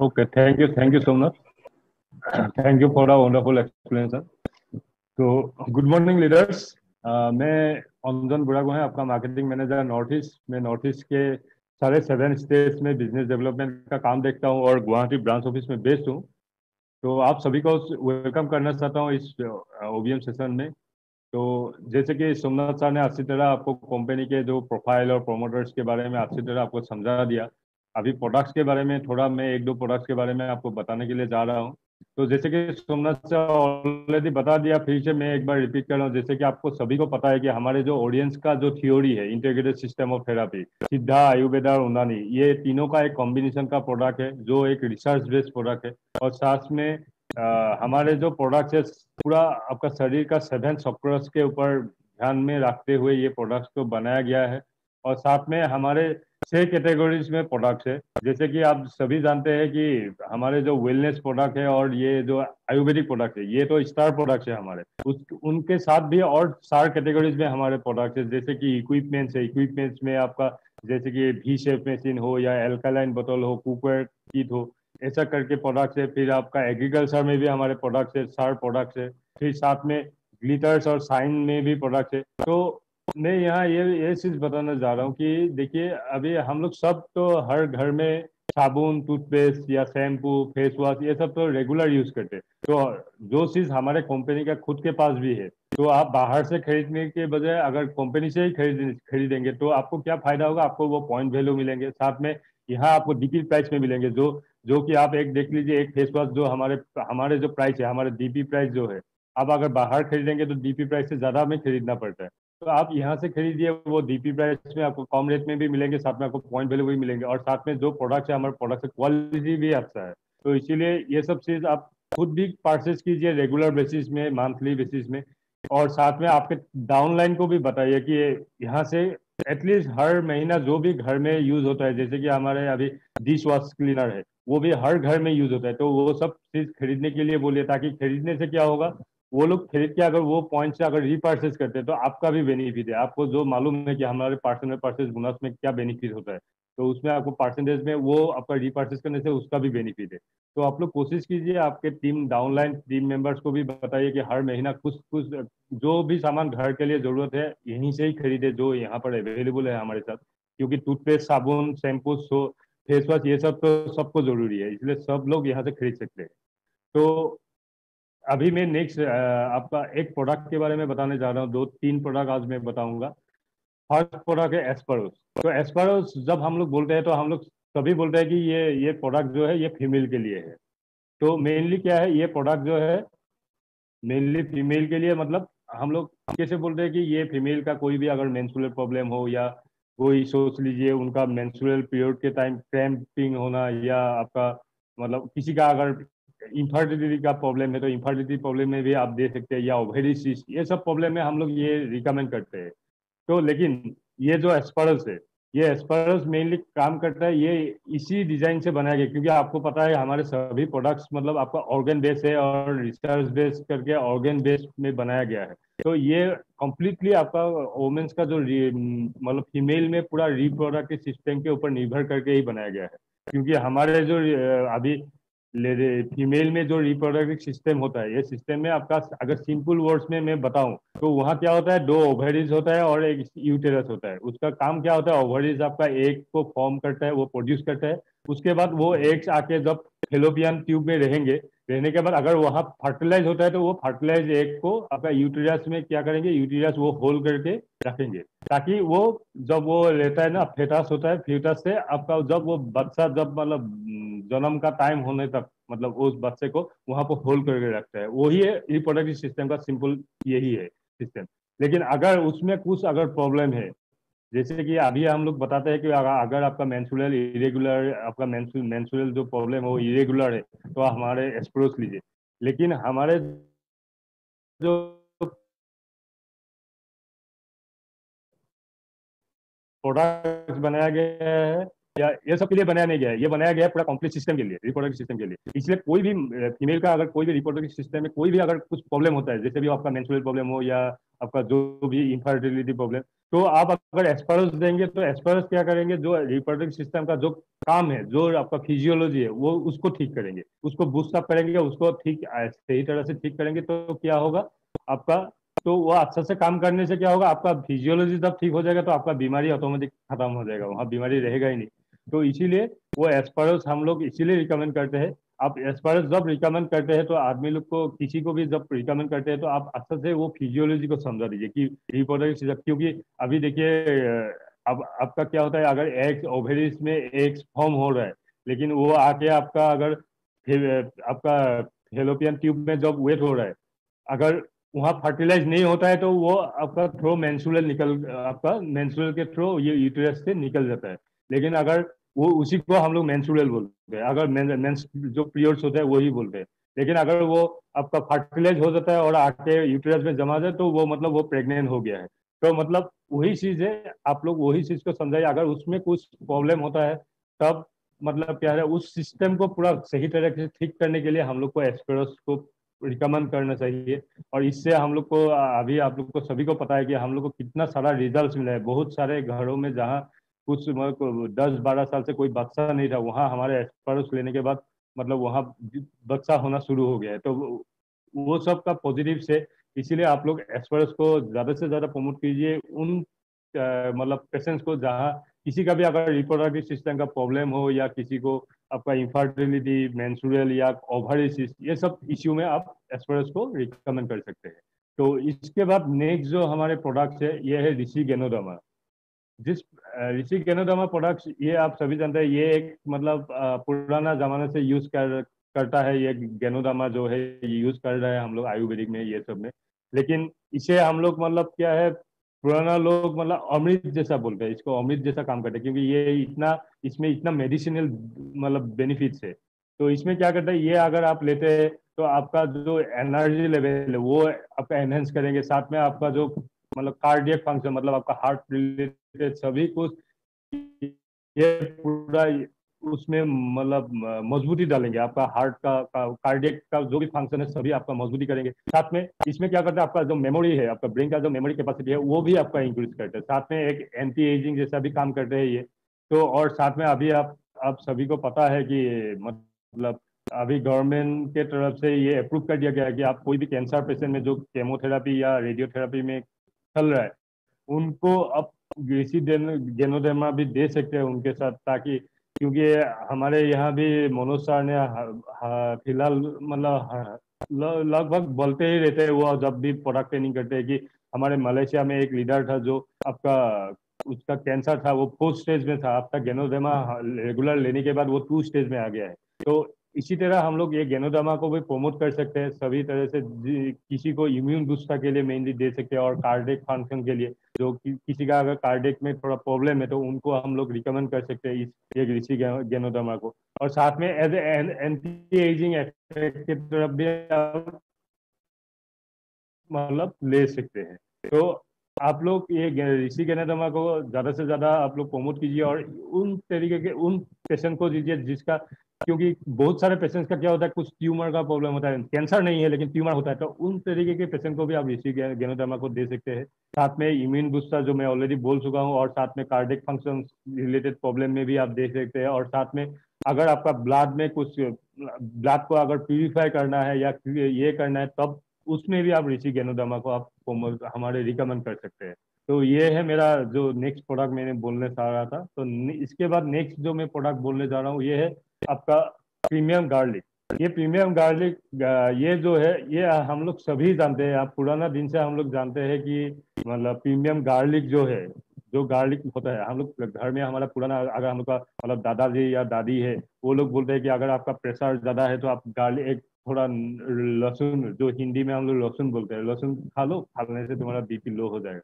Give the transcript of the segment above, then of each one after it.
Okay, thank you so much. Thank you for a wonderful explanation. तो good morning leaders. मैं अंजन बुरागो हैं, आपका marketing manager north east. मैं north east के सारे 7 स्टेट्स में बिजनेस डेवलपमेंट का काम देखता हूँ और गुवाहाटी ब्रांच ऑफिस में बेस्ड हूँ। तो आप सभी को वेलकम करना चाहता हूँ इस ओबीएम सेशन में। तो जैसे कि सोमनाथ सर ने अच्छी तरह आपको कंपनी के जो प्रोफाइल और प्रोमोटर्स के बारे में अच्छी तरह आपको समझा दिया। अभी प्रोडक्ट्स के बारे में थोड़ा मैं एक दो प्रोडक्ट्स के बारे में आपको बताने के लिए जा रहा हूँ। तो जैसे कि सोमनाथ सर ऑलरेडी बता दिया, फिर से मैं एक बार रिपीट कर रहा हूँ। जैसे कि आपको सभी को पता है कि हमारे जो ऑडियंस का जो थ्योरी है, इंटीग्रेटेड सिस्टम ऑफ थेरापी, सिद्धा, आयुर्वेदा और यूनानी, ये तीनों का एक कॉम्बिनेशन का प्रोडक्ट है जो एक रिसर्च बेस्ड प्रोडक्ट है। और साथ में हमारे जो प्रोडक्ट्स है पूरा आपका शरीर का 7 चक्रस के ऊपर ध्यान में रखते हुए ये प्रोडक्ट्स को बनाया गया है। और साथ में हमारे 6 कैटेगरीज में प्रोडक्ट्स है। जैसे कि आप सभी जानते हैं कि हमारे जो वेलनेस प्रोडक्ट है और ये जो आयुर्वेदिक प्रोडक्ट है, ये तो स्टार प्रोडक्ट्स है हमारे। उनके साथ भी और 4 कैटेगरीज में हमारे प्रोडक्ट्स है। जैसे कि इक्विपमेंट्स है, इक्विपमेंट्स में आपका जैसे कि वी शेप मशीन हो या एल्कालाइन बोतल हो, कुकवेयर किट हो, ऐसा करके प्रोडक्ट्स है। फिर आपका एग्रीकल्चर में भी हमारे प्रोडक्ट्स है, 4 प्रोडक्ट्स है। फिर साथ में ग्लिटर्स और साइन में भी प्रोडक्ट्स है। तो मैं यहाँ ये चीज बताना चाह रहा हूँ कि देखिए, अभी हम लोग सब तो हर घर में साबुन, टूथपेस्ट या शैम्पू, फेस वॉश, ये सब तो रेगुलर यूज करते हैं। तो जो चीज हमारे कंपनी का खुद के पास भी है, तो आप बाहर से खरीदने के बजाय अगर कंपनी से ही खरीदेंगे तो आपको क्या फायदा होगा? आपको वो पॉइंट वैल्यू मिलेंगे, साथ में यहाँ आपको डीपी प्राइस में मिलेंगे। जो कि आप एक देख लीजिए, एक फेस वॉश जो हमारे हमारे जो प्राइस है, हमारे डीपी प्राइस जो है, आप अगर बाहर खरीदेंगे तो डीपी प्राइस से ज्यादा हमें खरीदना पड़ता है। तो आप यहाँ से खरीदिए, वो डीपी प्राइस में आपको कम रेट में भी मिलेंगे, साथ में आपको पॉइंट वैल्यू भी मिलेंगे, और साथ में जो प्रोडक्ट है हमारे प्रोडक्ट की क्वालिटी भी अच्छा है। तो इसीलिए ये सब चीज आप खुद भी परचेज कीजिए रेगुलर बेसिस में, मंथली बेसिस में। और साथ में आपके डाउनलाइन को भी बताइए कि यहाँ से एटलीस्ट हर महीना जो भी घर में यूज होता है, जैसे कि हमारे अभी डिश वॉश क्लीनर है, वो भी हर घर में यूज होता है। तो वो सब चीज खरीदने के लिए बोलिए, ताकि खरीदने से क्या होगा, वो लोग खरीद के अगर वो पॉइंट से अगर रीपर्चेज करते हैं तो आपका भी बेनिफिट है। आपको जो मालूम है कि हमारे पर्सनल परचेज बोनस में क्या बेनिफिट होता है, तो उसमें आपको परसेंटेज में वो आपका रीपर्चेज करने से उसका भी बेनिफिट है। तो आप लोग कोशिश कीजिए, आपके टीम डाउनलाइन टीम मेंबर्स को भी बताइए कि हर महीना कुछ कुछ जो भी सामान घर के लिए जरूरत है यहीं से ही खरीदे, जो यहाँ पर अवेलेबल है हमारे साथ। क्योंकि टूथपेस्ट, साबुन, शैम्पू, फेस वॉश, ये सब तो सबको जरूरी है, इसलिए सब लोग यहाँ से खरीद सकते हैं। तो अभी मैं नेक्स्ट आपका एक प्रोडक्ट के बारे में बताने जा रहा हूँ। 2-3 प्रोडक्ट आज मैं बताऊंगा। फर्स्ट प्रोडक्ट है एस्पारोस। तो एस्पारोस जब हम लोग बोलते हैं तो हम लोग सभी बोलते हैं कि ये प्रोडक्ट जो है ये फीमेल के लिए है। तो मेनली क्या है, ये प्रोडक्ट जो है मेनली फीमेल के लिए, मतलब हम लोग कैसे बोलते हैं कि ये फीमेल का कोई भी अगर मेंस्ट्रुअल प्रॉब्लम हो, या कोई सोच लीजिए उनका मेंस्ट्रुअल पीरियड के टाइम क्रैम्पिंग होना, या आपका मतलब किसी का अगर इंफर्टिलिटी का प्रॉब्लम है तो इंफर्टिलिटी प्रॉब्लम में भी आप दे सकते हैं, या ओवेरी सिस्ट, ये सब प्रॉब्लम में हम लोग ये रिकमेंड करते हैं। तो लेकिन ये जो एस्पारस है, ये एस्पारस मेनली काम करता है, ये इसी डिजाइन से बनाया गया, क्योंकि आपको पता है हमारे सभी प्रोडक्ट्स मतलब आपका ऑर्गन बेस है और रिसर्च बेस करके ऑर्गन बेस में बनाया गया है। तो ये कंप्लीटली आपका वोमेन्स का जो मतलब फीमेल में पूरा रिप्रोडक्टिव सिस्टम के ऊपर निर्भर करके ही बनाया गया है। क्योंकि हमारे जो अभी फीमेल में जो रिप्रोडक्टिव सिस्टम होता है, ये सिस्टम में आपका अगर सिंपल वर्ड्स में मैं बताऊं तो वहाँ क्या होता है, 2 ओवरीज होता है और एक यूटेरस होता है। उसका काम क्या होता है, ओवरीज आपका एग को फॉर्म करता है, वो प्रोड्यूस करता है। उसके बाद वो एग्स आके जब फेलोपियन ट्यूब में रहेंगे, रहने के बाद अगर वहाँ फर्टिलाइज होता है तो वो फर्टिलाइज एग को आपका यूटेरस में क्या करेंगे, यूटेरस वो होल्ड करके रखेंगे, ताकि वो जब वो रहता है ना, फेटस होता है, फ्यूटस से आपका जब वो बच्चा जब मतलब जन्म का टाइम होने तक मतलब उस बच्चे को वहां पर होल्ड करके रखता है। वही है रिप्रोडक्टिव सिस्टम का सिंपल यही है सिस्टम। लेकिन अगर उसमें कुछ अगर प्रॉब्लम है, जैसे कि अभी हम लोग बताते हैं कि अगर आपका मेंस्ट्रुअल इरेगुलर, आपका मेंस्ट्रुअल जो प्रॉब्लम है वो इरेगुलर है, तो हमारे एस्प्रोस लीजिए। लेकिन हमारे जो प्रोडक्ट बनाया गया है या ये सब के लिए बनाया नहीं गया है, ये बनाया गया है पूरा कॉम्प्लेक्स सिस्टम के लिए, रिप्रोडक्टिव सिस्टम के लिए। इसलिए कोई भी फीमेल का अगर कोई भी रिप्रोडक्टिव सिस्टम में कोई भी अगर कुछ प्रॉब्लम होता है, जैसे भी आपका मेंस्ट्रुअल प्रॉब्लम हो या आपका जो भी इनफर्टिलिटी प्रॉब्लम, तो आप अगर एस्पारस देंगे तो एस्पारस क्या करेंगे, जो रिप्रोडक्टिव सिस्टम का जो काम है, जो आपका फिजियोलॉजी है, वो उसको ठीक करेंगे, उसको बूस्ट अप करेंगे, उसको ठीक सही तरह से ठीक करेंगे। तो क्या होगा आपका, तो वो अच्छा से काम करने से क्या होगा, आपका फिजियोलॉजी जब ठीक हो जाएगा तो आपका बीमारी ऑटोमेटिक खत्म हो जाएगा, वहाँ बीमारी रहेगा ही नहीं। तो इसीलिए वो एस्पारस हम लोग इसीलिए रिकमेंड करते हैं। आप एस्पारस जब रिकमेंड करते हैं तो आदमी लोग को, किसी को भी जब रिकमेंड करते हैं तो आप अच्छे से वो फिजियोलॉजी को समझा दीजिए कि रिप्रोडक्टिव, क्योंकि अभी देखिए अब आपका क्या होता है, अगर एग्स ओवेरीज में एग्स फॉर्म हो रहा है, लेकिन वो आके आपका अगर आपका फेलोपियन ट्यूब में जब वेट हो रहा है, अगर वहाँ फर्टिलाइज नहीं होता है तो वो आपका थ्रो मेंस्ट्रुअल निकल, आपका मेंस्ट्रुअल के थ्रो ये यूटेरस से निकल जाता है। लेकिन अगर वो, उसी को हम लोग मेंस्ट्रुअल बोलते हैं, अगर मेंस जो पीरियड्स होता है वही बोलते हैं। लेकिन अगर वो आपका फर्टिलाइज हो जाता है और आके यूटेरस में जमा जाए तो वो मतलब वो प्रेग्नेंट हो गया है। तो मतलब वही चीज है, आप लोग वही चीज को समझाइए। अगर उसमें कुछ प्रॉब्लम होता है तब मतलब क्या है, उस सिस्टम को पूरा सही तरह से ठीक करने के लिए हम लोग को एस्पेरस को रिकमेंड करना चाहिए। और इससे हम लोग को अभी आप लोग को सभी को पता है कि हम लोग को कितना सारा रिजल्ट मिला है। बहुत सारे घरों में जहाँ कुछ 10-12 साल से कोई बच्चा नहीं था, वहाँ हमारे एस्पारस लेने के बाद मतलब वहाँ बच्चा होना शुरू हो गया है। तो वो सब का पॉजिटिव से, इसीलिए आप लोग एस्पारस को ज़्यादा से ज़्यादा प्रमोट कीजिए उन मतलब पेशेंट्स को जहाँ किसी का भी अगर रिप्रोडक्टिव सिस्टम का प्रॉब्लम हो, या किसी को आपका इंफर्टिलिटी, मेंस्ट्रुअल या ओवरी, ये सब इश्यू में आप एस्पारस को रिकमेंड कर सकते हैं। तो इसके बाद नेक्स्ट जो हमारे प्रोडक्ट्स है, ये है ऋषि गेनोडर्मा। जिस ऋषि गेनोडर्मा प्रोडक्ट्स, ये आप सभी जानते हैं, ये एक मतलब पुराना जमाने से यूज करता है। ये गेनोडर्मा जो है ये यूज कर रहे हैं हम लोग आयुर्वेदिक में, ये सब में। लेकिन इसे हम लोग मतलब क्या है, पुराना लोग मतलब अमृत जैसा बोलते हैं, इसको अमृत जैसा काम करते हैं, क्योंकि ये इतना, इसमें इतना मेडिसिनल मतलब बेनिफिट्स है। तो इसमें क्या करता है, ये अगर आप लेते हैं तो आपका जो एनर्जी लेवल है वो आपका एनहेंस करेंगे, साथ में आपका जो मतलब कार्डियक फंक्शन, मतलब आपका हार्ट रिलेटेड सभी कुछ ये पूरा उसमें मतलब मजबूती डालेंगे। आपका हार्ट का कार्डियक का जो भी फंक्शन है सभी आपका मजबूती करेंगे। साथ में इसमें क्या करता है, आपका जो मेमोरी है, आपका ब्रेन का जो मेमोरी कैपेसिटी है वो भी आपका इंक्रीज करता है। साथ में एक एंटी एजिंग जैसा भी काम करते हैं ये। तो और साथ में अभी आप सभी को पता है कि मतलब अभी गवर्नमेंट के तरफ से ये अप्रूव कर दिया गया है कि आप कोई भी कैंसर पेशेंट में जो केमोथेरापी या रेडियोथेरापी में चल रहा है, उनको अब देसी गेनोडर्मा भी दे सकते हैं उनके साथ, ताकि क्योंकि हमारे यहाँ भी मनोज सर ने फिलहाल मतलब लगभग बोलते ही रहते हैं वो, जब भी प्रोडक्ट ट्रेनिंग करते हैं, कि हमारे मलेशिया में एक लीडर था जो आपका, उसका कैंसर था वो 4th स्टेज में था, अब तक गेनोडर्मा रेगुलर लेने के बाद वो 2 स्टेज में आ गया है। तो इसी तरह हम लोग ये गेनोडर्मा को भी प्रमोट कर सकते हैं सभी तरह से। किसी को इम्यून बूस्टर के लिए मेनली दे सकते हैं, और कार्डियक फंक्शन के लिए जो किसी का अगर कार्डियक में थोड़ा प्रॉब्लम है तो उनको हम लोग रिकमेंड कर सकते हैं इस एक ऋषि गेनोडर्मा को। और साथ में एज एंटी एजिंग इफेक्ट की तरफ भी आप मतलब ले सकते हैं। तो आप लोग ये ऋषि गेनोडर्मा को ज्यादा से ज्यादा आप लोग प्रमोट कीजिए, और उन तरीके के उन पेशेंट को दीजिए जिसका, क्योंकि बहुत सारे पेशेंट्स का क्या होता है, कुछ ट्यूमर का प्रॉब्लम होता है, कैंसर नहीं है लेकिन ट्यूमर होता है, तो उन तरीके के पेशेंट को भी आप ऋषि गेनोडर्मा को दे सकते हैं। साथ में इम्यून बूस्टर जो मैं ऑलरेडी बोल चुका हूँ, और साथ में कार्डियक फंक्शन रिलेटेड प्रॉब्लम में भी आप दे सकते हैं। और साथ में अगर आपका ब्लड में कुछ, ब्लड को अगर प्यूरिफाई करना है या ये करना है, तब उसमें भी आप ऋषि गेनोडर्मा को आप हमारे रिकमेंड कर सकते हैं। तो ये है मेरा जो नेक्स्ट प्रोडक्ट मैंने बोलने चाह रहा था। तो इसके बाद नेक्स्ट जो मैं प्रोडक्ट बोलने जा रहा हूँ ये है आपका प्रीमियम गार्लिक। ये प्रीमियम गार्लिक, ये जो है ये हम लोग सभी जानते हैं, आप पुराना दिन से हम लोग जानते हैं कि मतलब प्रीमियम गार्लिक जो है, जो गार्लिक होता है, हम लोग घर में हमारा पुराना, अगर हम लोग का मतलब दादाजी या दादी है, वो लोग बोलते हैं कि अगर आपका प्रेशर ज्यादा है तो आप गार्लिक एक थोड़ा लहसुन, जो हिंदी में हम लोग लहसुन बोलते हैं, लहसुन खा लो, खाने से तुम्हारा बीपी लो हो जाएगा।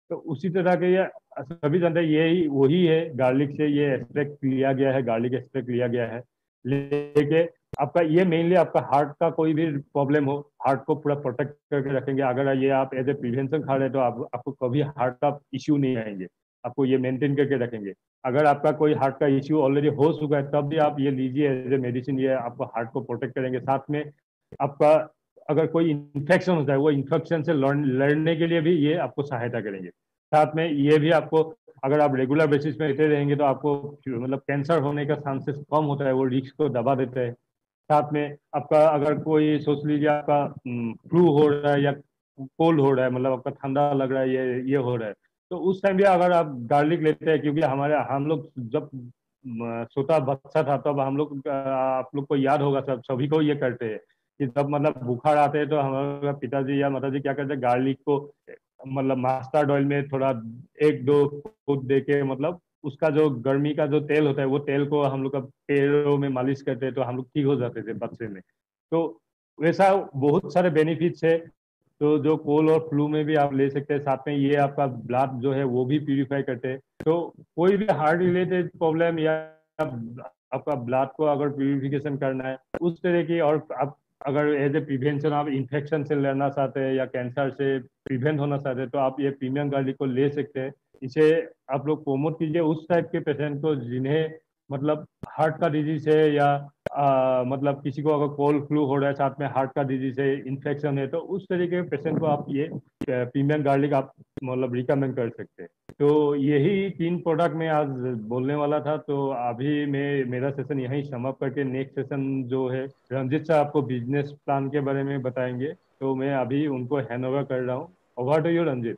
तो उसी तरह के ये सभी जानते हैं, यही वही है, गार्लिक से ये एक्सट्रैक्ट लिया गया है, गार्लिक एक्सट्रैक्ट लिया गया है लेके आपका ये मेनली आपका हार्ट का कोई भी प्रॉब्लम हो, हार्ट को पूरा प्रोटेक्ट करके रखेंगे। अगर ये आप एज ए प्रिवेंशन खा रहे हैं तो आपको कभी हार्ट का इश्यू नहीं आएंगे। आपको ये मेंटेन करके रखेंगे। अगर आपका कोई हार्ट का इश्यू ऑलरेडी हो चुका है तब भी आप ये लीजिए एज ए मेडिसिन, ये आपको हार्ट को प्रोटेक्ट करेंगे। साथ में आपका अगर कोई इन्फेक्शन होता है वो इन्फेक्शन से लड़ने के लिए भी ये आपको सहायता करेंगे। साथ में ये भी आपको, अगर आप रेगुलर बेसिस पे लेते रहेंगे तो आपको मतलब कैंसर होने का चांसेस कम होता है, वो रिस्क को दबा देता है। साथ में आपका अगर कोई सोच लीजिए आपका फ्लू हो रहा है या कोल्ड हो रहा है, मतलब आपका ठंडा लग रहा है, ये हो रहा है, तो उस टाइम भी अगर आप गार्लिक लेते हैं, क्योंकि हमारे हम लोग जब छोटा बच्चा था तब हम लोग आप लोग को याद होगा, सब सभी को ये करते हैं कि जब मतलब बुखार आते हैं तो हमारे पिताजी या माताजी क्या करते हैं, गार्लिक को मतलब मस्टर्ड ऑयल में थोड़ा एक दो फूट दे के, मतलब उसका जो गर्मी का जो तेल होता है वो तेल को हम लोग का पैरों में मालिश करते हैं तो हम लोग ठीक हो जाते थे बच्चे में। तो वैसा बहुत सारे बेनिफिट्स है। तो जो कोल्ड और फ्लू में भी आप ले सकते हैं। साथ में ये आपका ब्लड जो है वो भी प्यूरिफाई करते हैं। तो कोई भी हार्ट रिलेटेड प्रॉब्लम या आपका ब्लड को अगर प्यूरिफिकेशन करना है उस तरह की, और आप अगर एज ए प्रिवेंशन आप इन्फेक्शन से लड़ना चाहते हैं या कैंसर से प्रिवेंट होना चाहते हैं तो आप ये प्रीमियम गार्लिक को ले सकते हैं। इसे आप लोग प्रमोट कीजिए उस टाइप के पेशेंट को जिन्हें मतलब हार्ट का डिजीज है, या मतलब किसी को अगर कोल्ड फ्लू हो रहा है साथ में हार्ट का डिजीज है, इन्फेक्शन है, तो उस तरीके के पेशेंट को आप ये प्रीमियम गार्लिक आप मतलब रिकमेंड कर सकते हैं। तो यही 3 प्रोडक्ट मैं आज बोलने वाला था। तो अभी मैं मेरा सेशन यहीं समाप्त करके नेक्स्ट सेशन जो है रंजित साहब आपको बिजनेस प्लान के बारे में बताएंगे, तो मैं अभी उनको हैंड ओवर कर रहा हूँ। Over to you Ranjit.